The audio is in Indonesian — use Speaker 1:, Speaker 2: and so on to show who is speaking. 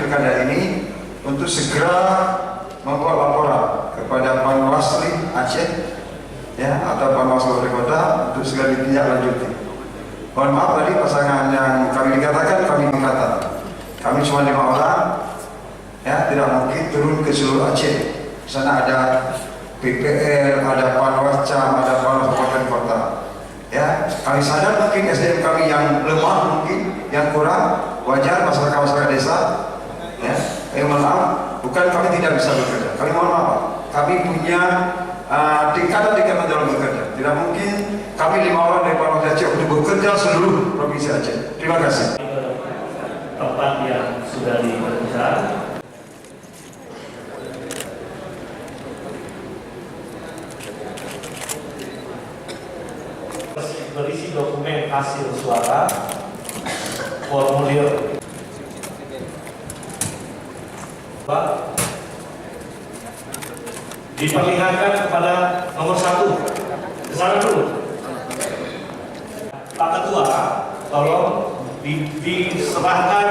Speaker 1: pilkada ini untuk segera membuat laporan kepada Panwasli Aceh ya, atau Panwaslu Wali Kota untuk segera ditindaklanjuti. Mohon maaf tadi pasangan yang kami dikatakan, kami mengatakan kami cuma 5 orang ya, tidak mungkin turun ke seluruh Aceh. Di sana ada PPL, ada Panwascam, ada Panwas Kabupaten Kota. Ya, kami sadar mungkin SDM kami yang lemah, mungkin yang kurang, wajar masyarakat desa. Ya, mohon maaf, bukan kami tidak bisa bekerja. Kami mohon maaf, kami punya tingkatan dalam bekerja. Tidak mungkin kami 5 orang dari Panwas Aceh untuk bekerja seluruh provinsi Aceh. Terima kasih.
Speaker 2: Tempat yang sudah diperiksa. Berisi dokumen hasil suara, formulir diperlihatkan kepada nomor 1. Kesana dulu. Pak Ketua, tolong diserahkan